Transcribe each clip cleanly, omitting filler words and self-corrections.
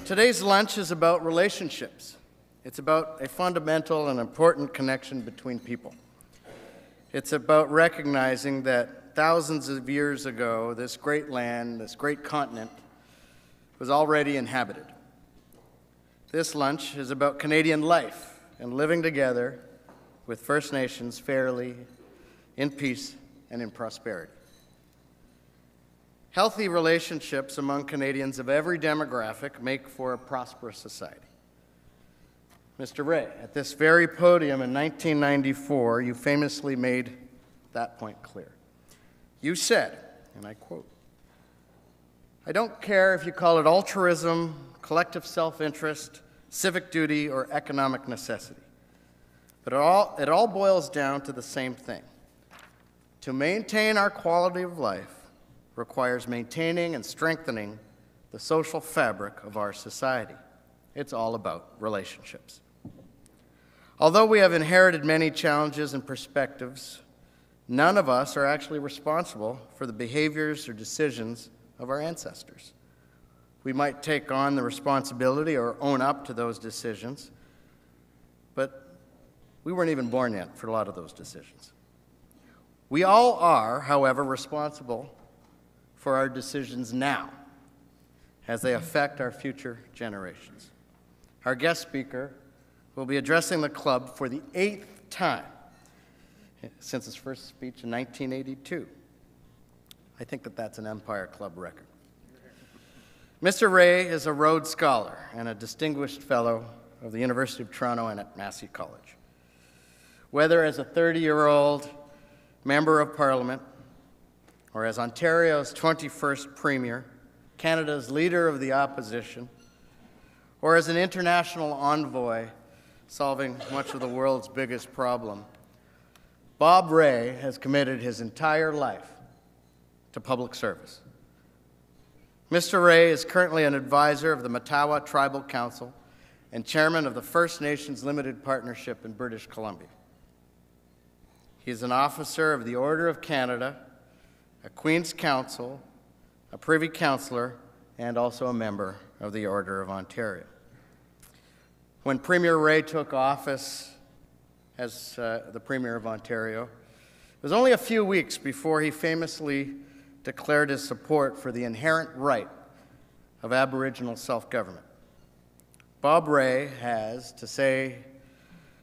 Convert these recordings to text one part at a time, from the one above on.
Today's lunch is about relationships. It's about a fundamental and important connection between people. It's about recognizing that thousands of years ago, this great land, this great continent, was already inhabited. This lunch is about Canadian life and living together with First Nations fairly, in peace, and in prosperity. Healthy relationships among Canadians of every demographic make for a prosperous society. Mr. Rae, at this very podium in 1994, you famously made that point clear. You said, and I quote, "I don't care if you call it altruism, collective self-interest, civic duty, or economic necessity, but it all boils down to the same thing. To maintain our quality of life requires maintaining and strengthening the social fabric of our society. It's all about relationships." Although we have inherited many challenges and perspectives, none of us are actually responsible for the behaviors or decisions of our ancestors. We might take on the responsibility or own up to those decisions, but we weren't even born yet for a lot of those decisions. We all are, however, responsible for our decisions now as they affect our future generations. Our guest speaker will be addressing the club for the 8th time since his first speech in 1982. I think that that's an Empire Club record. Mr. Rae is a Rhodes Scholar and a distinguished fellow of the University of Toronto and at Massey College. Whether as a 30-year-old Member of Parliament, or as Ontario's 21st Premier, Canada's Leader of the Opposition, or as an international envoy solving much of the world's biggest problem, Bob Rae has committed his entire life to public service. Mr. Rae is currently an advisor of the Matawa Tribal Council and chairman of the First Nations Limited Partnership in British Columbia. He is an officer of the Order of Canada, a Queen's Counsel, a Privy Councillor, and also a member of the Order of Ontario. When Premier Rae took office as the Premier of Ontario, it was only a few weeks before he famously declared his support for the inherent right of Aboriginal self-government. Bob Rae has, to say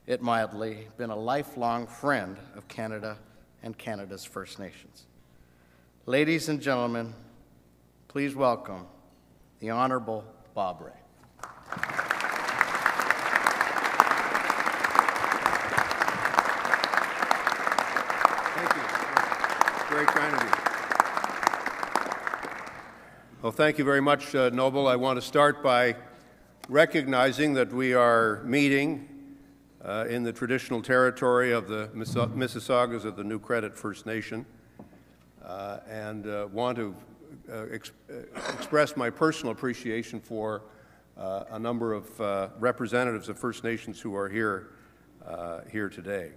it mildly, been a lifelong friend of Canada and Canada's First Nations. Ladies and gentlemen, please welcome the Honourable Bob Rae. Thank you. Very kind of you. Well, thank you very much, Noble. I want to start by recognizing that we are meeting in the traditional territory of the Mississaugas of the New Credit First Nation, and want to express my personal appreciation for a number of representatives of First Nations who are here today.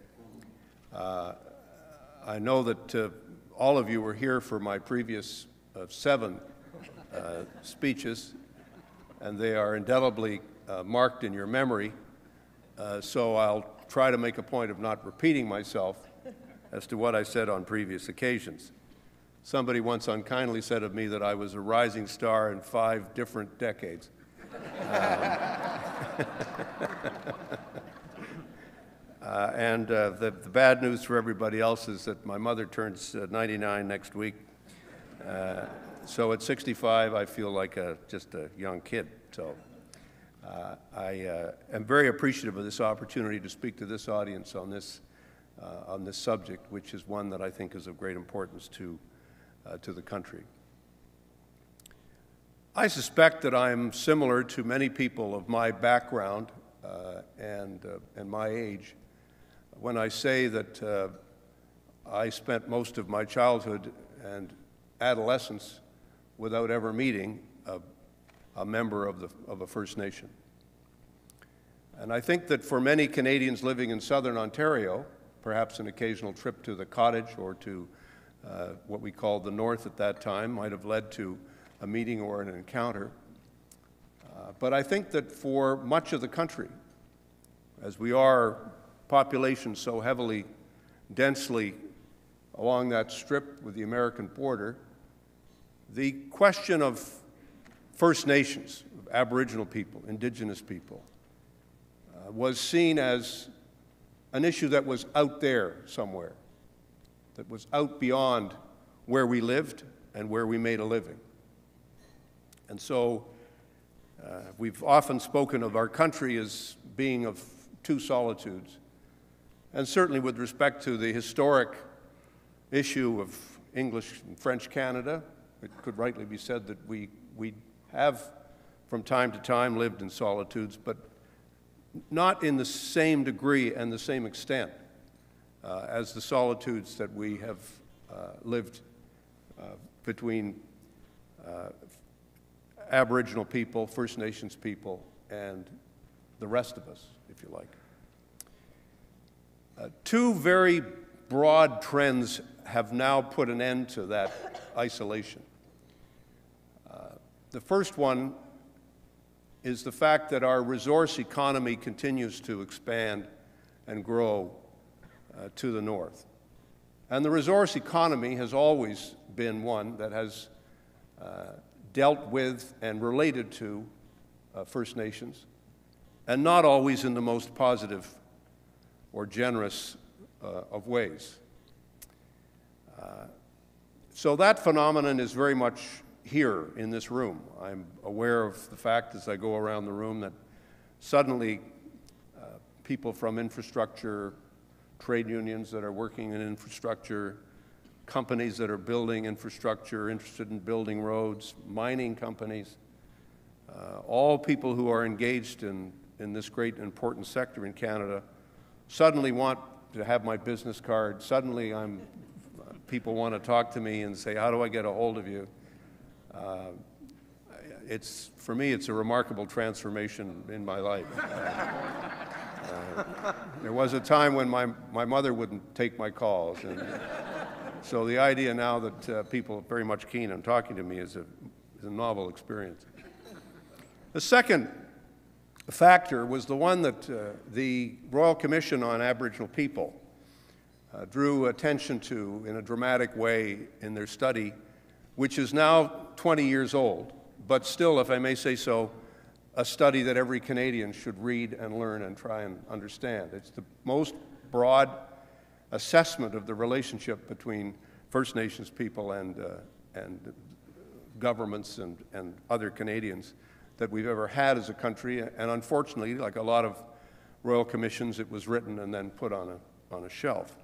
I know that all of you were here for my previous 7 speeches, and they are indelibly marked in your memory, so I'll try to make a point of not repeating myself as to what I said on previous occasions. Somebody once unkindly said of me that I was a rising star in 5 different decades. And the bad news for everybody else is that my mother turns 99 next week. So at 65, I feel like just a young kid. So I am very appreciative of this opportunity to speak to this audience on this subject, which is one that I think is of great importance to the country. I suspect that I'm similar to many people of my background and my age when I say that I spent most of my childhood and adolescence without ever meeting a member of a First Nation. And I think that for many Canadians living in southern Ontario, perhaps an occasional trip to the cottage or to what we called the North at that time might have led to a meeting or an encounter. But I think that for much of the country, as we are population so heavily, densely along that strip with the American border, the question of First Nations, of Aboriginal people, Indigenous people, was seen as an issue that was out there somewhere, that was out beyond where we lived and where we made a living. And so we've often spoken of our country as being of two solitudes. And certainly with respect to the historic issue of English and French Canada, it could rightly be said that we have from time to time lived in solitudes, but not in the same degree and the same extent as the solitudes that we have lived between Aboriginal people, First Nations people, and the rest of us, if you like. Two very broad trends have now put an end to that isolation. The first one is the fact that our resource economy continues to expand and grow to the north. And the resource economy has always been one that has dealt with and related to First Nations, and not always in the most positive or generous of ways. So that phenomenon is very much here in this room. I'm aware of the fact as I go around the room that suddenly people from infrastructure, trade unions that are working in infrastructure, companies that are building infrastructure, interested in building roads, mining companies, all people who are engaged in this great and important sector in Canada suddenly want to have my business card. Suddenly people want to talk to me and say, how do I get a hold of you? For me, it's a remarkable transformation in my life. There was a time when my mother wouldn't take my calls. And so the idea now that people are very much keen on talking to me is a novel experience. The second factor was the one that the Royal Commission on Aboriginal People drew attention to in a dramatic way in their study, which is now 20 years old, but still, if I may say so, a study that every Canadian should read and learn and try and understand. It's the most broad assessment of the relationship between First Nations people and governments and other Canadians that we've ever had as a country. And unfortunately, like a lot of Royal Commissions, it was written and then put on a shelf.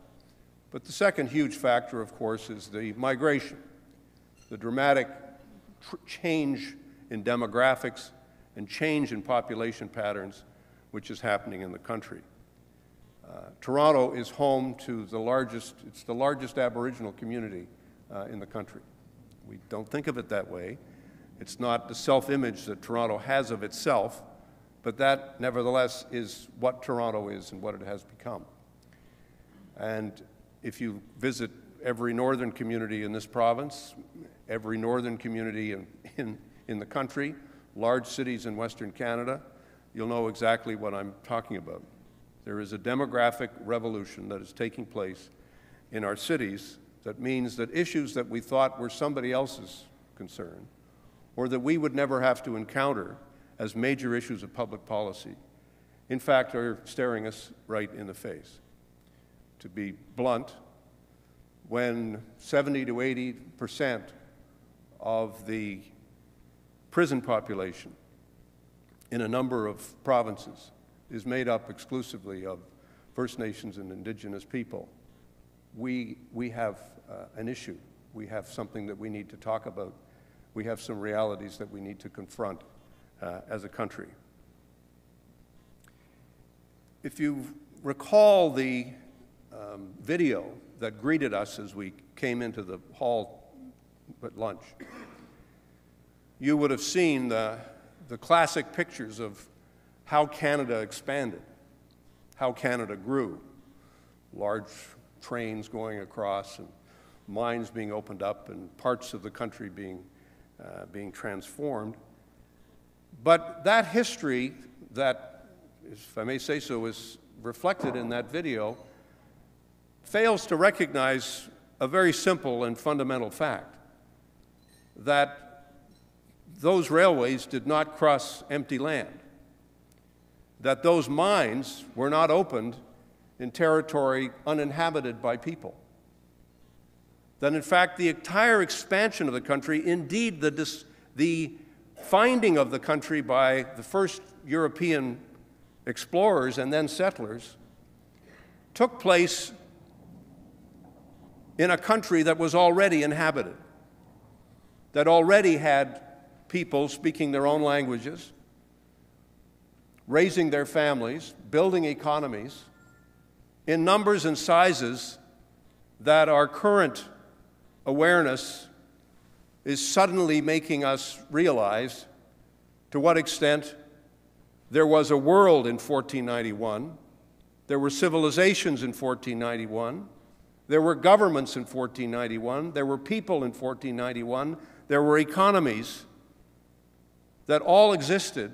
But the second huge factor, of course, is the migration, the dramatic change in demographics and change in population patterns which is happening in the country. Toronto is home to the largest Aboriginal community in the country. We don't think of it that way. It's not the self-image that Toronto has of itself, but that nevertheless is what Toronto is and what it has become. And if you visit every northern community in this province, every northern community in the country, large cities in Western Canada, you'll know exactly what I'm talking about. There is a demographic revolution that is taking place in our cities that means that issues that we thought were somebody else's concern or that we would never have to encounter as major issues of public policy, in fact, are staring us right in the face. To be blunt, when 70 to 80% of the prison population in a number of provinces is made up exclusively of First Nations and Indigenous people, we have an issue. We have something that we need to talk about. We have some realities that we need to confront as a country. If you recall the video that greeted us as we came into the hall at lunch, you would have seen the classic pictures of how Canada expanded, how Canada grew. Large trains going across and mines being opened up and parts of the country being transformed. But that history that, if I may say so, is reflected in that video fails to recognize a very simple and fundamental fact, that those railways did not cross empty land, that those mines were not opened in territory uninhabited by people, that in fact the entire expansion of the country, indeed the finding of the country by the first European explorers and then settlers, took place in a country that was already inhabited, that already had people speaking their own languages, raising their families, building economies in numbers and sizes that our current awareness is suddenly making us realize to what extent there was a world in 1491, there were civilizations in 1491, there were governments in 1491, there were people in 1491, there were economies that all existed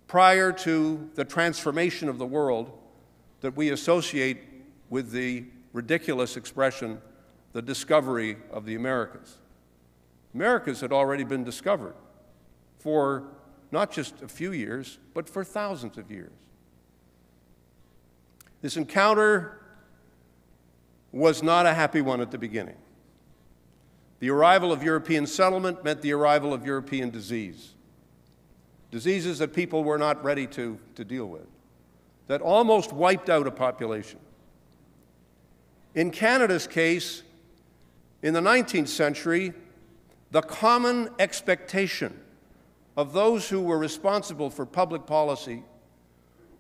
prior to the transformation of the world that we associate with the ridiculous expression, the discovery of the Americas. Americas had already been discovered for not just a few years, but for thousands of years. This encounter was not a happy one at the beginning. The arrival of European settlement meant the arrival of European disease. Diseases that people were not ready to deal with, that almost wiped out a population. In Canada's case, in the 19th century, the common expectation of those who were responsible for public policy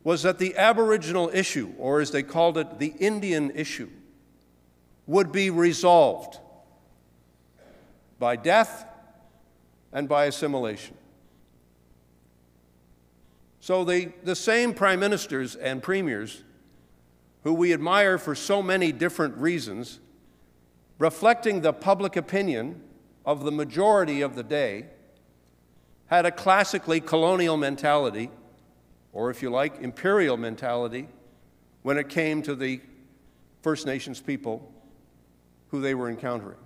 was that the Aboriginal issue, or as they called it, the Indian issue, would be resolved by death and by assimilation. So the same prime ministers and premiers who we admire for so many different reasons, reflecting the public opinion of the majority of the day, had a classically colonial mentality, or if you like, imperial mentality, when it came to the First Nations people who they were encountering.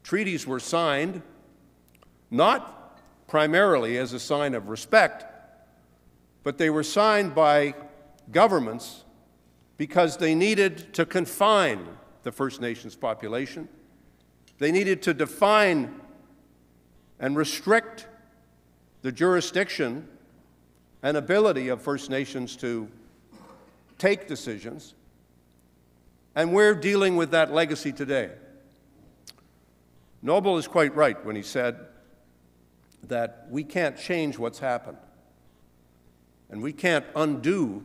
Treaties were signed not primarily as a sign of respect, but they were signed by governments because they needed to confine the First Nations population. They needed to define and restrict the jurisdiction and ability of First Nations to take decisions. And we're dealing with that legacy today. Noble is quite right when he said that we can't change what's happened. And we can't undo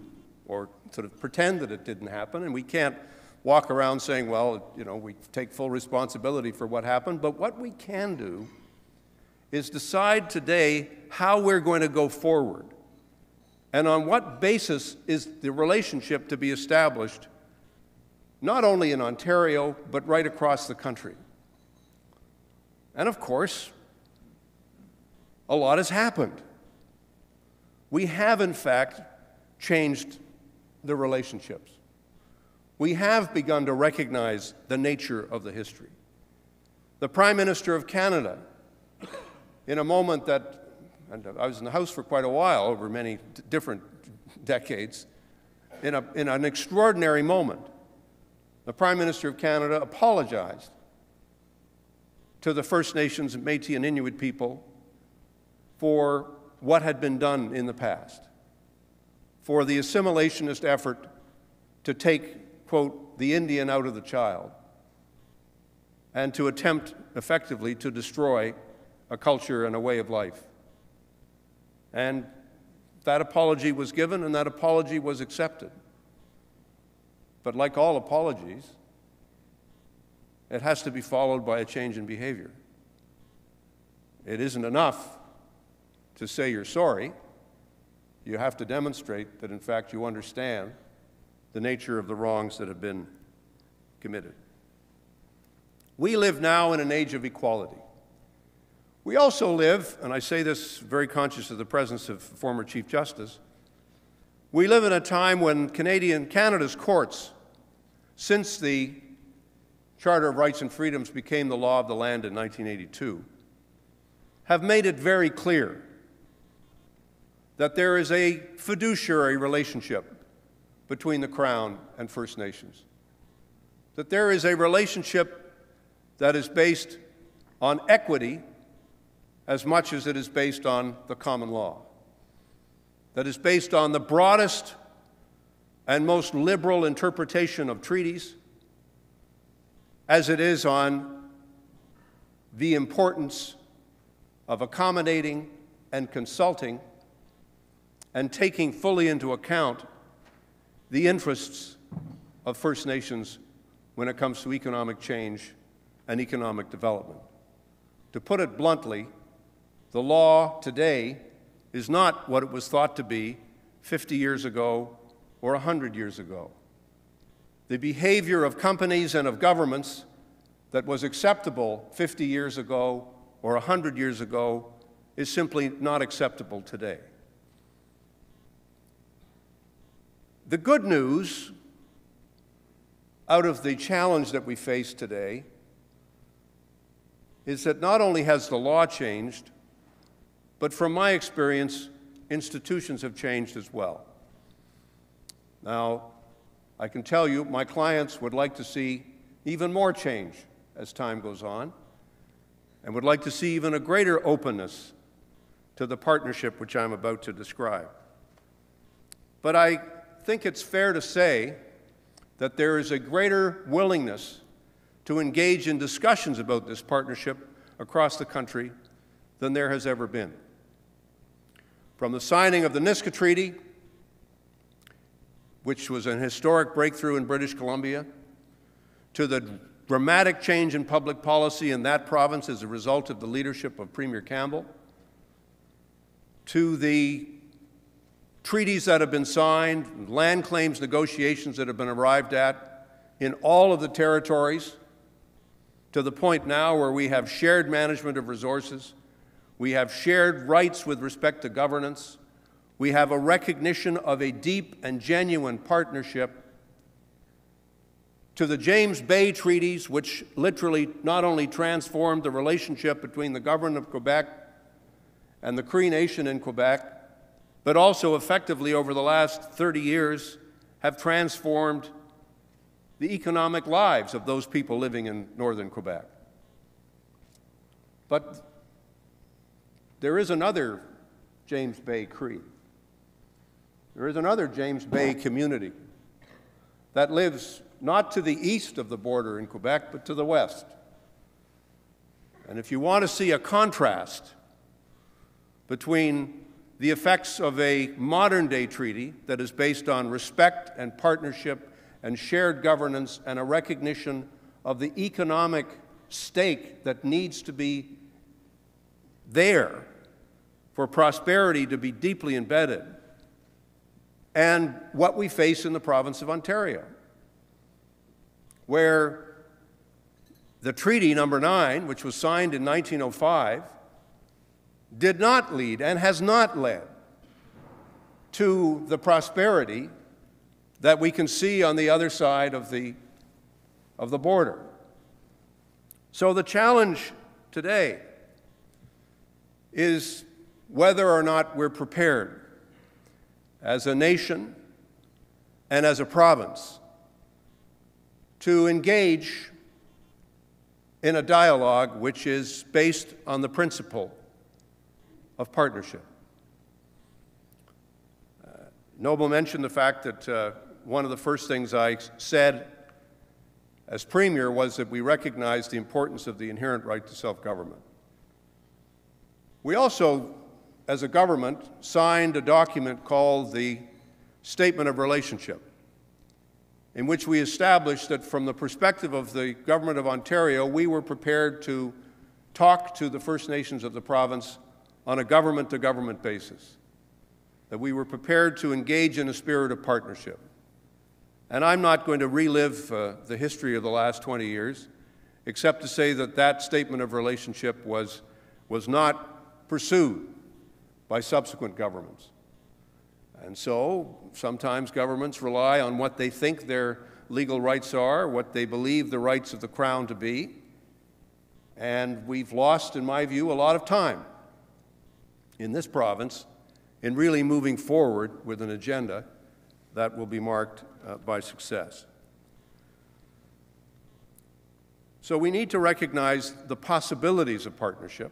or sort of pretend that it didn't happen, and we can't walk around saying, well, you know, we take full responsibility for what happened. But what we can do is decide today how we're going to go forward, and on what basis is the relationship to be established, not only in Ontario, but right across the country. And of course, a lot has happened. We have, in fact, changed the relationships. We have begun to recognize the nature of the history. The Prime Minister of Canada, in a moment that, and I was in the House for quite a while, over many different decades, in an extraordinary moment, the Prime Minister of Canada apologized to the First Nations, Métis and Inuit people for what had been done in the past, for the assimilationist effort to take, quote, the Indian out of the child, and to attempt effectively to destroy a culture and a way of life. And that apology was given, and that apology was accepted. But like all apologies, it has to be followed by a change in behavior. It isn't enough to say you're sorry. You have to demonstrate that, in fact, you understand the nature of the wrongs that have been committed. We live now in an age of equality. We also live, and I say this very conscious of the presence of former Chief Justice, we live in a time when Canada's courts, since the Charter of Rights and Freedoms became the law of the land in 1982, have made it very clear that there is a fiduciary relationship between the Crown and First Nations, that there is a relationship that is based on equity as much as it is based on the common law, that is based on the broadest and most liberal interpretation of treaties, as it is on the importance of accommodating and consulting and taking fully into account the interests of First Nations when it comes to economic change and economic development. To put it bluntly, the law today is not what it was thought to be 50 years ago or 100 years ago. The behavior of companies and of governments that was acceptable 50 years ago or 100 years ago is simply not acceptable today. The good news out of the challenge that we face today is that not only has the law changed, but from my experience, institutions have changed as well. Now, I can tell you my clients would like to see even more change as time goes on, and would like to see even a greater openness to the partnership which I'm about to describe. But I think it's fair to say that there is a greater willingness to engage in discussions about this partnership across the country than there has ever been. From the signing of the Nisga'a Treaty, which was an historic breakthrough in British Columbia, to the dramatic change in public policy in that province as a result of the leadership of Premier Campbell, to the treaties that have been signed, land claims negotiations that have been arrived at in all of the territories, to the point now where we have shared management of resources, we have shared rights with respect to governance, we have a recognition of a deep and genuine partnership, to the James Bay treaties, which literally not only transformed the relationship between the government of Quebec and the Cree Nation in Quebec, but also effectively over the last 30 years have transformed the economic lives of those people living in northern Quebec. But there is another James Bay Cree. There is another James Bay community that lives not to the east of the border in Quebec, but to the west. And if you want to see a contrast between the effects of a modern-day treaty that is based on respect and partnership and shared governance and a recognition of the economic stake that needs to be there for prosperity to be deeply embedded, and what we face in the province of Ontario, where the Treaty Number 9, which was signed in 1905, did not lead and has not led to the prosperity that we can see on the other side of the border. So the challenge today is whether or not we're prepared as a nation and as a province to engage in a dialogue which is based on the principle of partnership. Noble mentioned the fact that one of the first things I said as Premier was that we recognized the importance of the inherent right to self-government. We also, as a government, signed a document called the Statement of Relationship, in which we established that from the perspective of the Government of Ontario, we were prepared to talk to the First Nations of the province on a government-to-government basis, that we were prepared to engage in a spirit of partnership. And I'm not going to relive the history of the last 20 years, except to say that that statement of relationship was was not pursued by subsequent governments. And so sometimes governments rely on what they think their legal rights are, what they believe the rights of the Crown to be, and we've lost, in my view, a lot of time in this province in really moving forward with an agenda that will be marked by success. So we need to recognize the possibilities of partnership,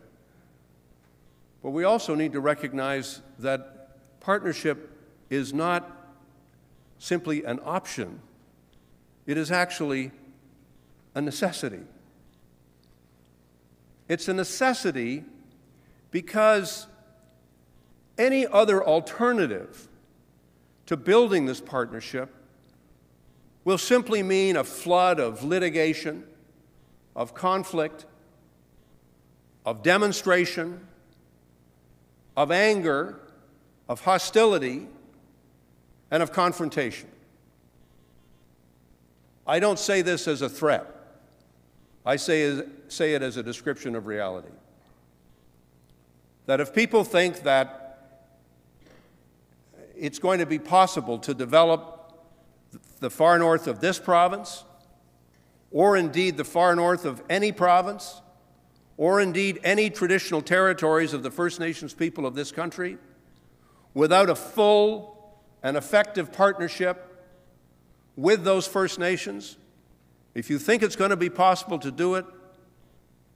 but we also need to recognize that partnership is not simply an option, it is actually a necessity. It's a necessity because any other alternative to building this partnership will simply mean a flood of litigation, of conflict, of demonstration, of anger, of hostility, and of confrontation. I don't say this as a threat. I say it as a description of reality. That if people think that it's going to be possible to develop the far north of this province, or indeed the far north of any province, or indeed any traditional territories of the First Nations people of this country, without a full and effective partnership with those First Nations, if you think it's going to be possible to do it,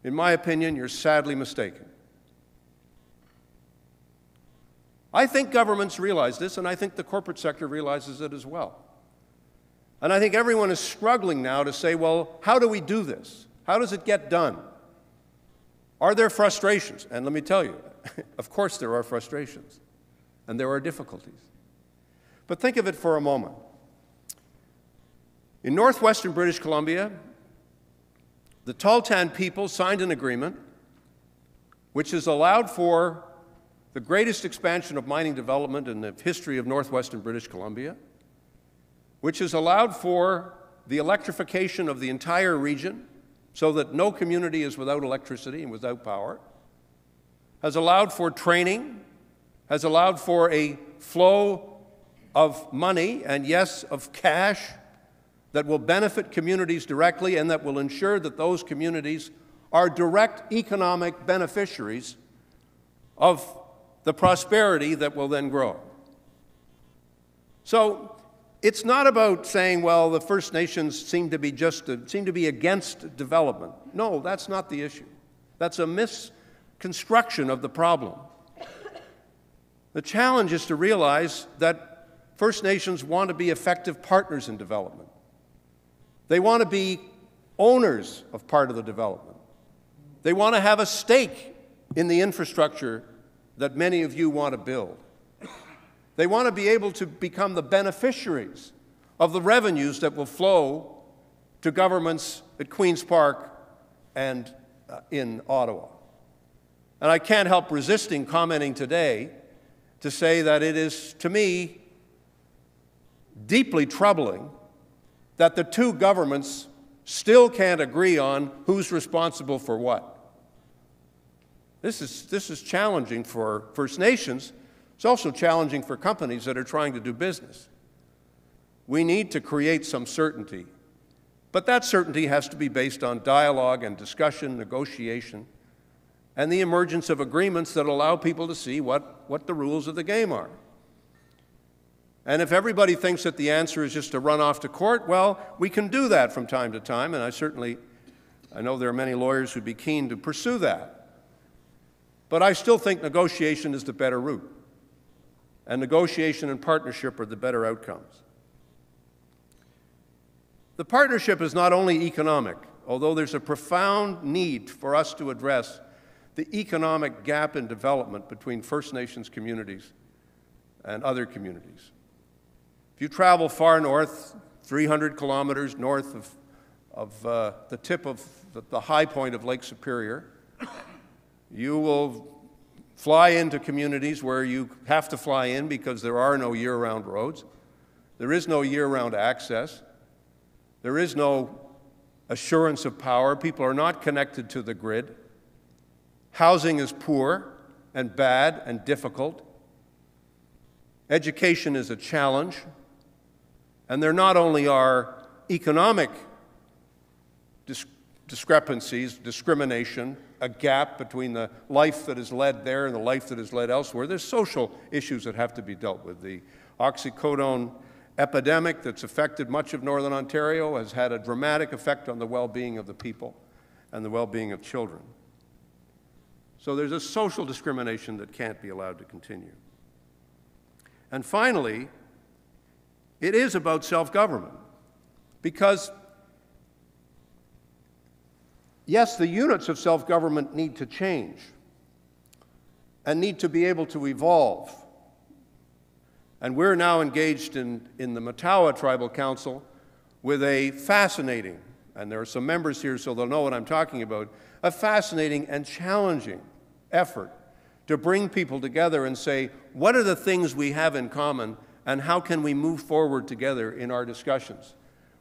in my opinion, you're sadly mistaken. I think governments realize this, and I think the corporate sector realizes it as well. And I think everyone is struggling now to say, well, how do we do this? How does it get done? Are there frustrations? And let me tell you, of course there are frustrations, and there are difficulties. But think of it for a moment. In northwestern British Columbia, the Tahltan people signed an agreement which has allowed for the greatest expansion of mining development in the history of northwestern British Columbia, which has allowed for the electrification of the entire region so that no community is without electricity and without power, has allowed for training, has allowed for a flow of money and, yes, of cash that will benefit communities directly and that will ensure that those communities are direct economic beneficiaries of the prosperity that will then grow. So it's not about saying, well, the First Nations seem to be against development. No, that's not the issue. That's a misconstruction of the problem. The challenge is to realize that First Nations want to be effective partners in development. They want to be owners of part of the development. They want to have a stake in the infrastructure that many of you want to build. They want to be able to become the beneficiaries of the revenues that will flow to governments at Queen's Park and in Ottawa. And I can't help resisting commenting today to say that it is, to me, deeply troubling that the two governments still can't agree on who's responsible for what. This is challenging for First Nations. It's also challenging for companies that are trying to do business. We need to create some certainty, but that certainty has to be based on dialogue and discussion, negotiation, and the emergence of agreements that allow people to see what the rules of the game are. And if everybody thinks that the answer is just to run off to court, well, we can do that from time to time, and I know there are many lawyers who'd be keen to pursue that. But I still think negotiation is the better route, and negotiation and partnership are the better outcomes. The partnership is not only economic, although there's a profound need for us to address the economic gap in development between First Nations communities and other communities. If you travel far north, 300 kilometers north of the tip of the high point of Lake Superior, you will fly into communities where you have to fly in because there are no year-round roads. There is no year-round access. There is no assurance of power. People are not connected to the grid. Housing is poor and bad and difficult. Education is a challenge. And there not only are economic discrepancies, discrimination, a gap between the life that is led there and the life that is led elsewhere. There's social issues that have to be dealt with. The oxycodone epidemic that's affected much of Northern Ontario has had a dramatic effect on the well-being of the people and the well-being of children. So there's a social discrimination that can't be allowed to continue. And finally, it is about self-government, because yes, the units of self-government need to change and need to be able to evolve. And we're now engaged in the Matawa Tribal Council with a fascinating, and there are some members here so they'll know what I'm talking about, a fascinating and challenging effort to bring people together and say, what are the things we have in common and how can we move forward together in our discussions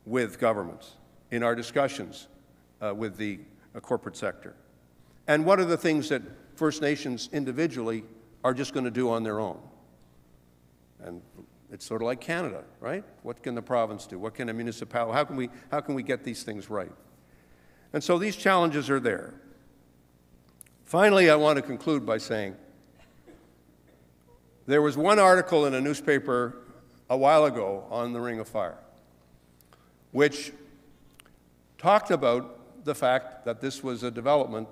with governments, in our discussions with the corporate sector? And what are the things that First Nations individually are just going to do on their own? And it's sort of like Canada, right? What can the province do? What can a municipality, how can we get these things right? And so these challenges are there. Finally, I want to conclude by saying there was one article in a newspaper a while ago on the Ring of Fire, which talked about the fact that this was a development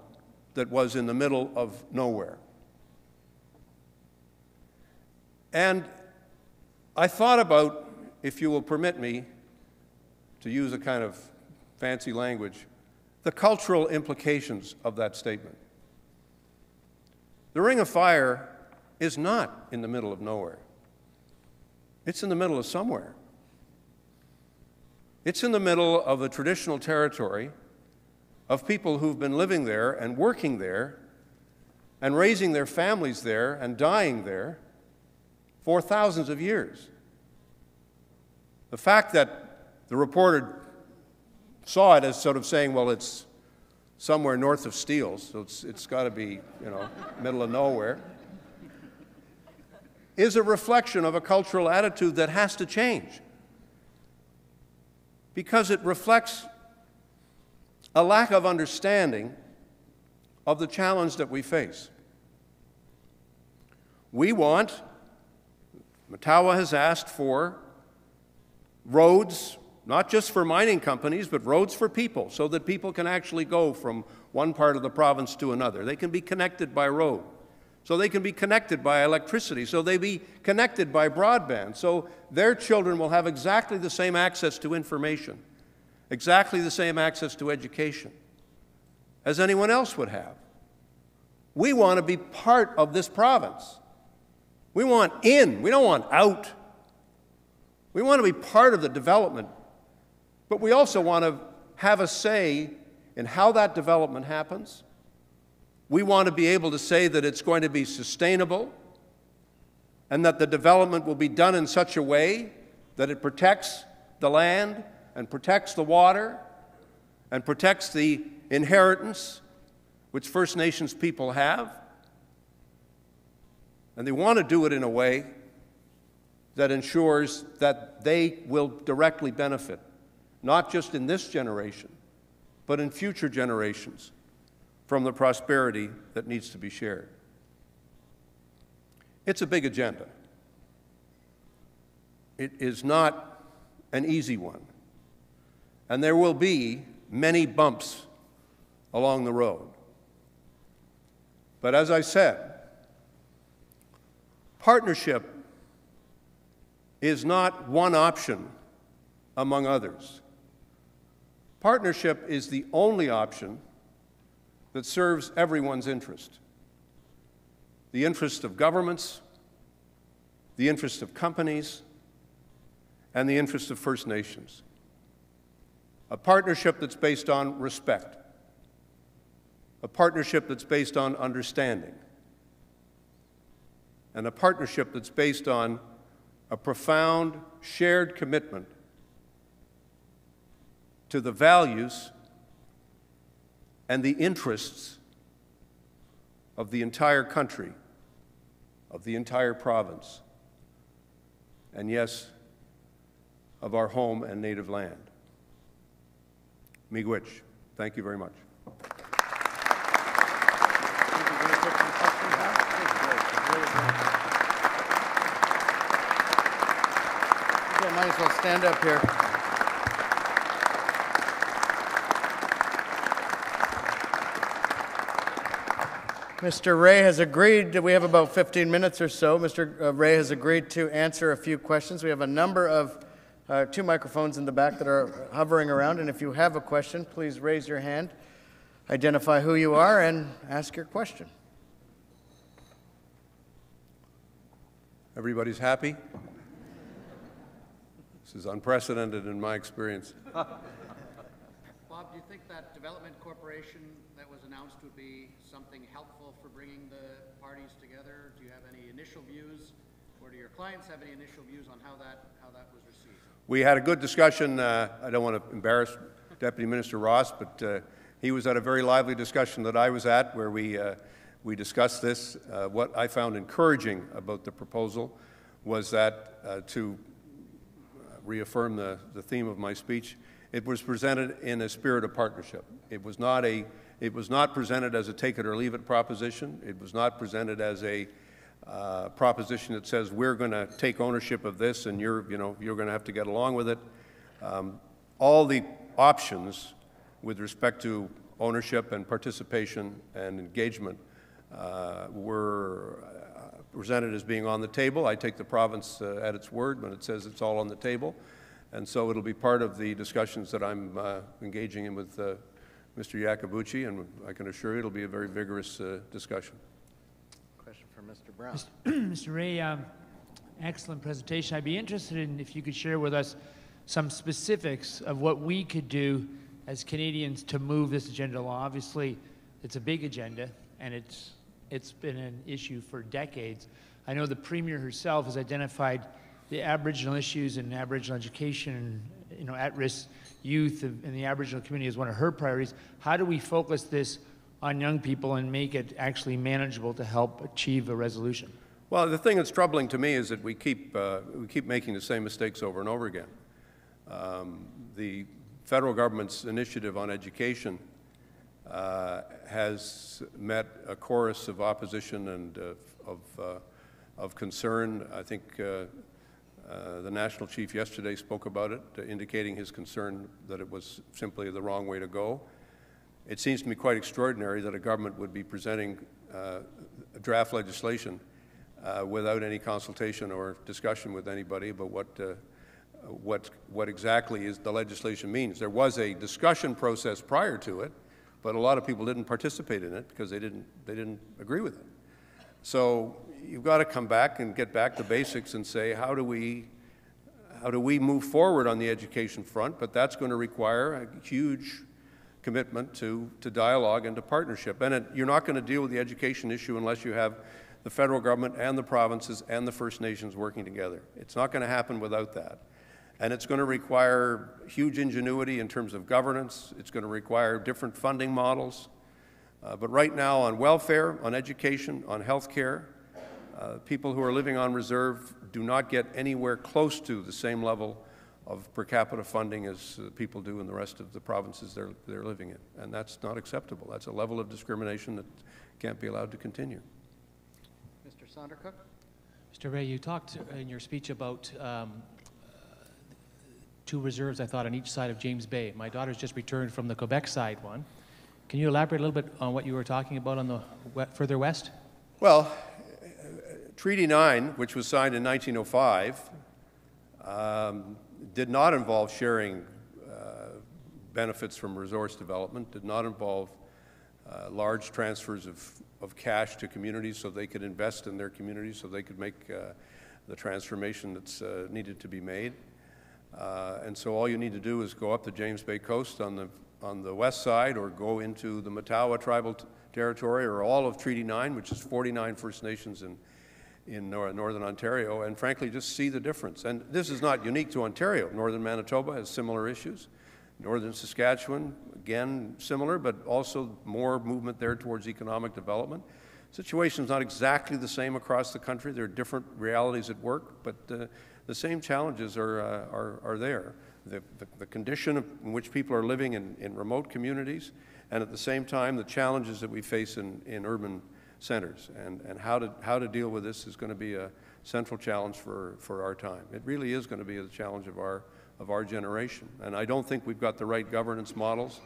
that was in the middle of nowhere. And I thought about, if you will permit me to use a kind of fancy language, the cultural implications of that statement. The Ring of Fire is not in the middle of nowhere. It's in the middle of somewhere. It's in the middle of a traditional territory of people who've been living there and working there and raising their families there and dying there for thousands of years. The fact that the reporter saw it as sort of saying, well, it's somewhere north of Steeles, so it's got to be, middle of nowhere, is a reflection of a cultural attitude that has to change, because it reflects a lack of understanding of the challenge that we face. Matawa has asked for roads, not just for mining companies, but roads for people, so that people can actually go from one part of the province to another. They can be connected by road. So they can be connected by electricity. So they be connected by broadband. So their children will have exactly the same access to information, exactly the same access to education as anyone else would have. We want to be part of this province. We want in. We don't want out. We want to be part of the development. But we also want to have a say in how that development happens. We want to be able to say that it's going to be sustainable and that the development will be done in such a way that it protects the land and protects the water and protects the inheritance which First Nations people have. And they want to do it in a way that ensures that they will directly benefit, not just in this generation, but in future generations, from the prosperity that needs to be shared. It's a big agenda. It is not an easy one. And there will be many bumps along the road. But as I said, partnership is not one option among others. Partnership is the only option that serves everyone's interest. The interest of governments, the interest of companies, and the interest of First Nations. A partnership that's based on respect. A partnership that's based on understanding. And a partnership that's based on a profound shared commitment to the values and the interests of the entire country, of the entire province, and yes, of our home and native land. Miigwech. Thank you very much. I might as well stand up here. Mr. Rae has agreed, we have about 15 minutes or so. Mr. Rae has agreed to answer a few questions. We have a number of 2 microphones in the back that are hovering around, and if you have a question, please raise your hand, identify who you are, and ask your question. Everybody's happy? This is unprecedented in my experience. Bob, do you think that development corporation that was announced would be something helpful for bringing the parties together? Do you have any initial views, or do your clients have any initial views on how that was received? We had a good discussion. I don't want to embarrass Deputy Minister Ross, but he was at a very lively discussion that I was at where we discussed this. What I found encouraging about the proposal was that, to reaffirm the theme of my speech, it was presented in a spirit of partnership. It was not presented as a take it or leave it proposition. It was not presented as a proposition that says we're going to take ownership of this and you're going to have to get along with it. All the options with respect to ownership and participation and engagement were presented as being on the table. I take the province at its word when it says it's all on the table. And so it'll be part of the discussions that I'm engaging in with Mr. Iacobucci, and I can assure you it'll be a very vigorous discussion. Question for Mr. Brown. Mr. Rae, excellent presentation. I'd be interested in if you could share with us some specifics of what we could do as Canadians to move this agenda along. Obviously, it's a big agenda, and it's been an issue for decades. I know the Premier herself has identified the Aboriginal issues and Aboriginal education and at-risk youth in the Aboriginal community as one of her priorities. How do we focus this on young people and make it actually manageable to help achieve a resolution? Well, the thing that's troubling to me is that we keep making the same mistakes over and over again. The federal government's initiative on education has met a chorus of opposition and of concern. I think the National Chief yesterday spoke about it, indicating his concern that it was simply the wrong way to go. It seems to me quite extraordinary that a government would be presenting draft legislation without any consultation or discussion with anybody about what exactly is the legislation means. There was a discussion process prior to it, but a lot of people didn't participate in it because they didn't agree with it. So you've got to come back and get back to basics and say, how do we move forward on the education front? But that's going to require a huge commitment to dialogue and to partnership. And you're not going to deal with the education issue unless you have the federal government and the provinces and the First Nations working together. It's not going to happen without that. And it's going to require huge ingenuity in terms of governance. It's going to require different funding models. But right now on welfare, on education, on health care, people who are living on reserve do not get anywhere close to the same level of per capita funding as people do in the rest of the provinces they're living in. And that's not acceptable. That's a level of discrimination that can't be allowed to continue. Mr. Sondercook? Mr. Rae, you talked in your speech about 2 reserves, I thought, on each side of James Bay. My daughter's just returned from the Quebec side one. Can you elaborate a little bit on what you were talking about on the further west? Well, Treaty 9, which was signed in 1905, did not involve sharing benefits from resource development, did not involve large transfers of cash to communities so they could invest in their communities, so they could make the transformation that's needed to be made. And so all you need to do is go up the James Bay coast on the west side, or go into the Matawa Tribal Territory, or all of Treaty 9, which is 49 First Nations in Northern Ontario, and frankly just see the difference. And this is not unique to Ontario. Northern Manitoba has similar issues. Northern Saskatchewan, again, similar, but also more movement there towards economic development. Situation's not exactly the same across the country. There are different realities at work, but the same challenges are there. The condition in which people are living in remote communities, and at the same time, the challenges that we face in urban centers, and how to deal with this is going to be a central challenge for our time. It really is going to be the challenge of our generation, and I don't think we've got the right governance models.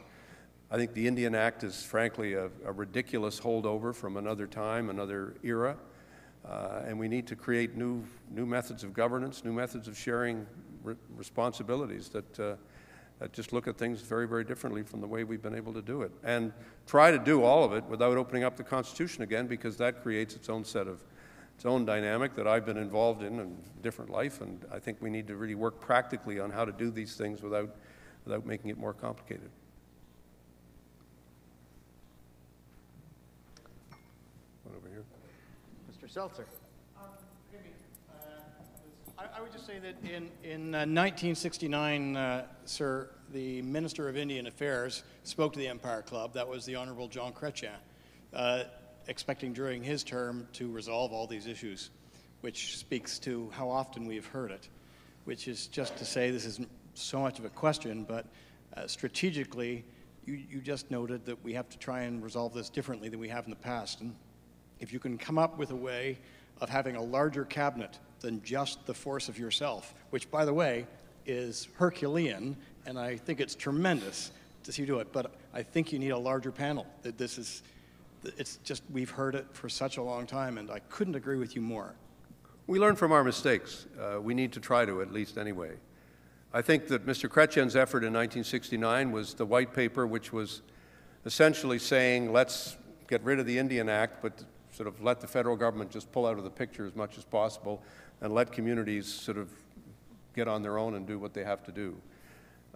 I think the Indian Act is frankly a ridiculous holdover from another time, another era, and we need to create new methods of governance, new methods of sharing responsibilities that just look at things very, very differently from the way we've been able to do it, and try to do all of it without opening up the Constitution again, because that creates its own dynamic that I've been involved in a different life, and I think we need to really work practically on how to do these things without making it more complicated. Over here. Mr. Seltzer. I would just say that in 1969, sir, the Minister of Indian Affairs spoke to the Empire Club. That was the Honourable John Chrétien, expecting during his term to resolve all these issues, which speaks to how often we have heard it, which is just to say this isn't so much of a question, but strategically, you just noted that we have to try and resolve this differently than we have in the past. And if you can come up with a way of having a larger cabinet than just the force of yourself, which, by the way, is Herculean, and I think it's tremendous to see you do it, but I think you need a larger panel. It's just, we've heard it for such a long time, and I couldn't agree with you more. We learn from our mistakes. We need to try to, at least anyway. I think that Mr. Chrétien's effort in 1969 was the white paper, which was essentially saying, let's get rid of the Indian Act, but sort of let the federal government just pull out of the picture as much as possible and let communities sort of get on their own and do what they have to do.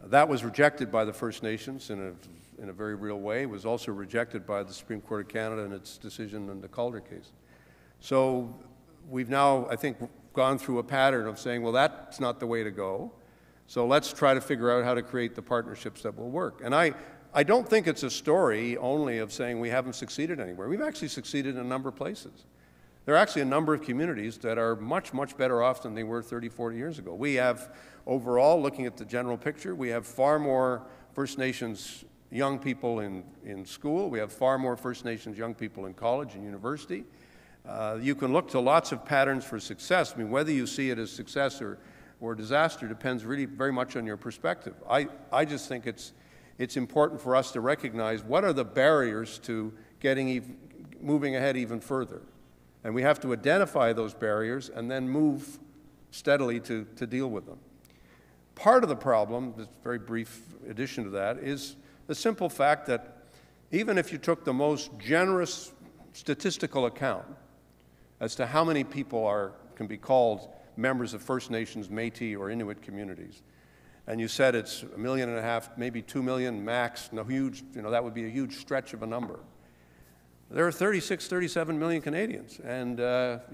That was rejected by the First Nations in a very real way. It was also rejected by the Supreme Court of Canada in its decision in the Calder case. So we've now, I think, gone through a pattern of saying, well, that's not the way to go. So let's try to figure out how to create the partnerships that will work. And I don't think it's a story only of saying we haven't succeeded anywhere. We've actually succeeded in a number of places. There are actually a number of communities that are much, much better off than they were 30, 40 years ago. We have, overall, looking at the general picture, we have far more First Nations young people in school. We have far more First Nations young people in college and university. You can look to lots of patterns for success. I mean, whether you see it as success or disaster depends really very much on your perspective. I just think it's important for us to recognize what are the barriers to moving ahead even further. And we have to identify those barriers and then move steadily to deal with them. Part of the problem, this very brief addition to that, is the simple fact that even if you took the most generous statistical account as to how many people can be called members of First Nations, Métis, or Inuit communities, and you said it's 1.5 million, maybe 2 million max, that would be a huge stretch of a number. There are 36, 37 million Canadians, and those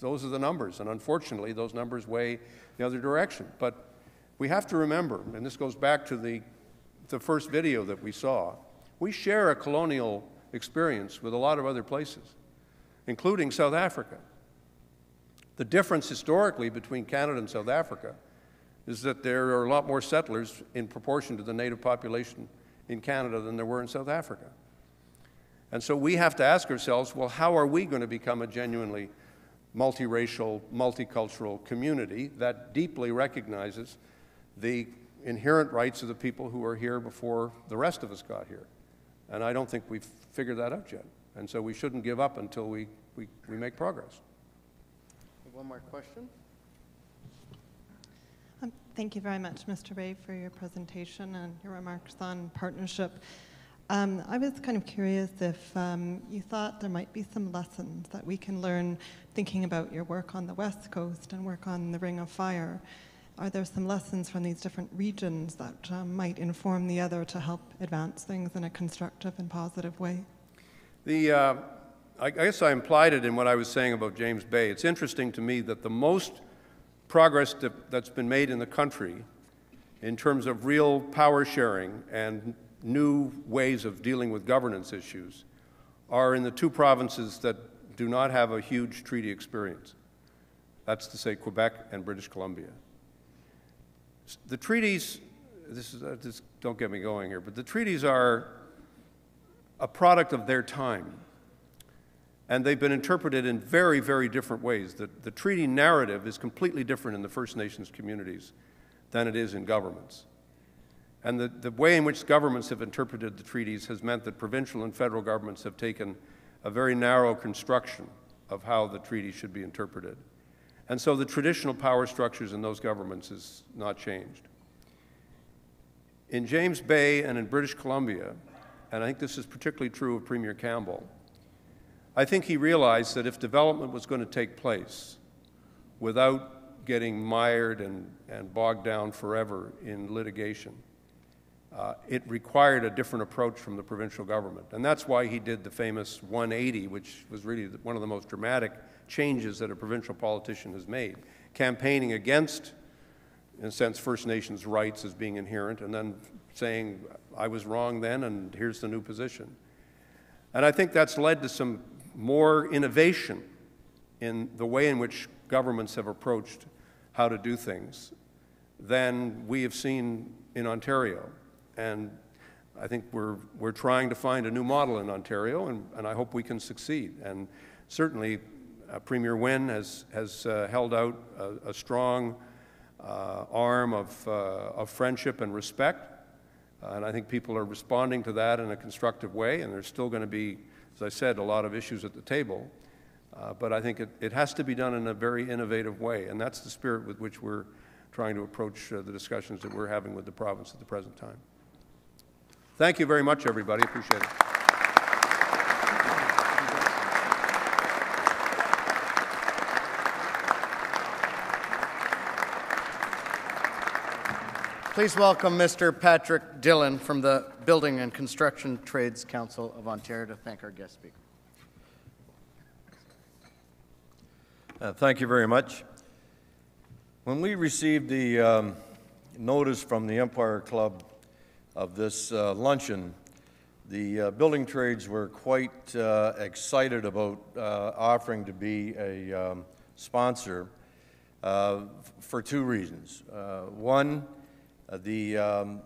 are the numbers, and unfortunately those numbers weigh the other direction. But we have to remember, and this goes back to the first video that we saw, we share a colonial experience with a lot of other places, including South Africa. The difference historically between Canada and South Africa is that there are a lot more settlers in proportion to the native population in Canada than there were in South Africa. And so we have to ask ourselves, well, how are we going to become a genuinely multiracial, multicultural community that deeply recognizes the inherent rights of the people who are here before the rest of us got here? And I don't think we've figured that out yet. And so we shouldn't give up until we make progress. One more question. Thank you very much, Mr. Rae, for your presentation and your remarks on partnership. I was kind of curious if you thought there might be some lessons that we can learn thinking about your work on the West Coast and work on the Ring of Fire. Are there some lessons from these different regions that might inform the other to help advance things in a constructive and positive way? I guess I implied it in what I was saying about James Bay. It's interesting to me that the most progress that's been made in the country in terms of real power sharing and new ways of dealing with governance issues are in the two provinces that do not have a huge treaty experience. That's to say Quebec and British Columbia. The treaties, don't get me going here, but the treaties are a product of their time. And they've been interpreted in very, very different ways. The treaty narrative is completely different in the First Nations communities than it is in governments. And the way in which governments have interpreted the treaties has meant that provincial and federal governments have taken a very narrow construction of how the treaty should be interpreted. And so the traditional power structures in those governments is not changed. In James Bay and in British Columbia, and I think this is particularly true of Premier Campbell, I think he realized that if development was going to take place without getting mired and bogged down forever in litigation, it required a different approach from the provincial government. And that's why he did the famous 180, which was really one of the most dramatic changes that a provincial politician has made, campaigning against, in a sense, First Nations rights as being inherent, and then saying, I was wrong then, and here's the new position. And I think that's led to some more innovation in the way in which governments have approached how to do things than we have seen in Ontario. And I think we're trying to find a new model in Ontario, and I hope we can succeed. And certainly, Premier Wynne has held out a strong arm of friendship and respect, and I think people are responding to that in a constructive way, and there's still going to be, as I said, a lot of issues at the table, but I think it has to be done in a very innovative way, and that's the spirit with which we're trying to approach the discussions that we're having with the province at the present time. Thank you very much, everybody. Appreciate it. Please welcome Mr. Patrick Dillon from the Building and Construction Trades Council of Ontario to thank our guest speaker. Thank you very much. When we received the notice from the Empire Club of this luncheon, the building trades were quite excited about offering to be a sponsor for two reasons. One, the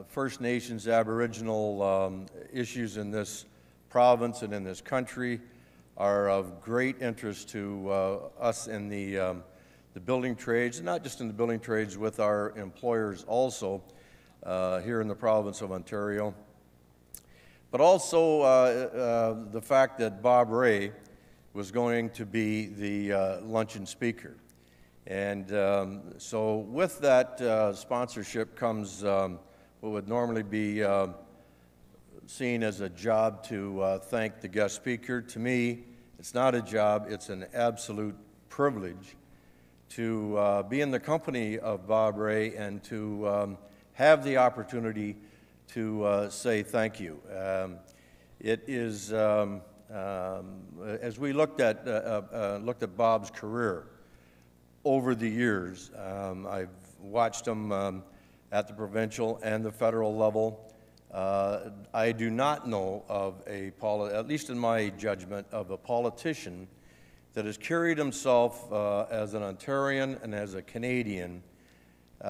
First Nations Aboriginal issues in this province and in this country are of great interest to us in the building trades, and not just in the building trades, with our employers also here in the province of Ontario. But also the fact that Bob Rae was going to be the luncheon speaker. And so with that sponsorship comes what would normally be seen as a job to thank the guest speaker. To me, it's not a job, it's an absolute privilege to be in the company of Bob Rae and to have the opportunity to say thank you. It is, as we looked at Bob's career over the years, I've watched him at the provincial and the federal level. I do not know of at least in my judgment, of a politician that has carried himself as an Ontarian and as a Canadian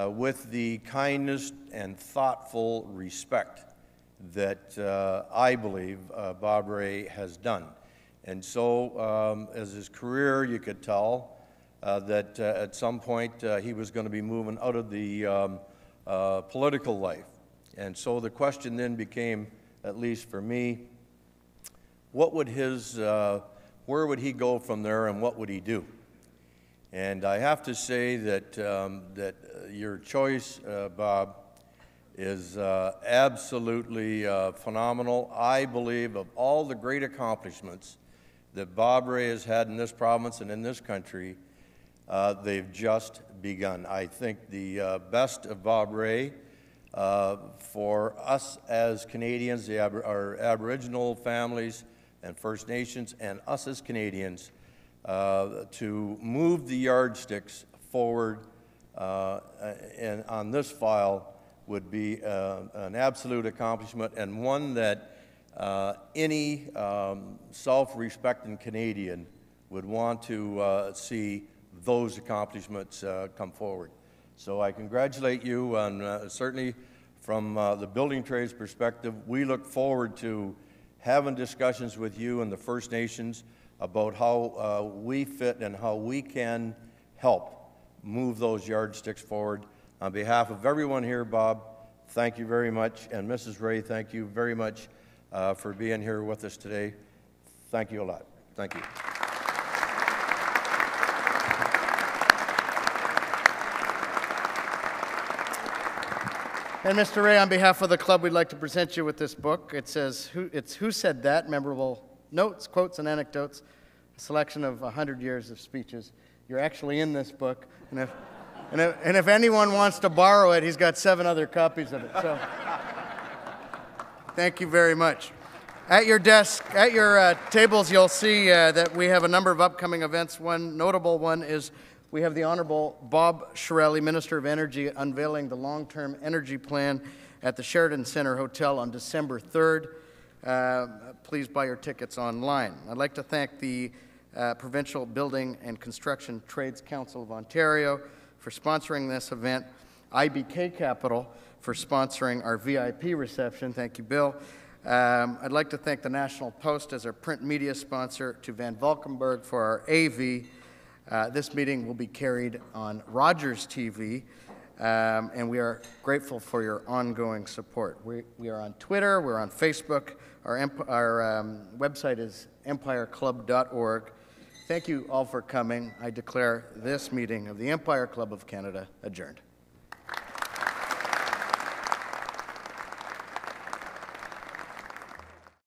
with the kindness and thoughtful respect that I believe Bob Rae has done. And so as his career, you could tell that at some point he was going to be moving out of the political life. And so the question then became, at least for me, what would where would he go from there and what would he do? And I have to say that your choice, Bob, is absolutely phenomenal. I believe of all the great accomplishments that Bob Rae has had in this province and in this country, they've just begun. I think the best of Bob Rae for us as Canadians, our Aboriginal families and First Nations, and us as Canadians, to move the yardsticks forward and on this file would be an absolute accomplishment, and one that any self-respecting Canadian would want to see those accomplishments come forward. So I congratulate you, and certainly from the building trades perspective, we look forward to having discussions with you and the First Nations about how we fit and how we can help move those yardsticks forward. On behalf of everyone here, Bob, thank you very much. And Mrs. Rae, thank you very much for being here with us today. Thank you a lot. Thank you. And Mr. Rae, on behalf of the club, we'd like to present you with this book. It says, Who Said That? Memorable Notes, Quotes, and Anecdotes, a selection of 100 years of speeches. You're actually in this book, and if anyone wants to borrow it, he's got 7 other copies of it. So, thank you very much. At your desk, at your tables, you'll see that we have a number of upcoming events. One notable one is we have the Honourable Bob Rae, Minister of Energy, unveiling the long-term energy plan at the Sheraton Centre Hotel on December 3rd. Please buy your tickets online. I'd like to thank the Provincial Building and Construction Trades Council of Ontario for sponsoring this event, IBK Capital for sponsoring our VIP reception. Thank you, Bill. I'd like to thank the National Post as our print media sponsor, to Van Valkenburg for our AV. This meeting will be carried on Rogers TV, and we are grateful for your ongoing support. We are on Twitter, we're on Facebook, our website is empireclub.org. Thank you all for coming. I declare this meeting of the Empire Club of Canada adjourned.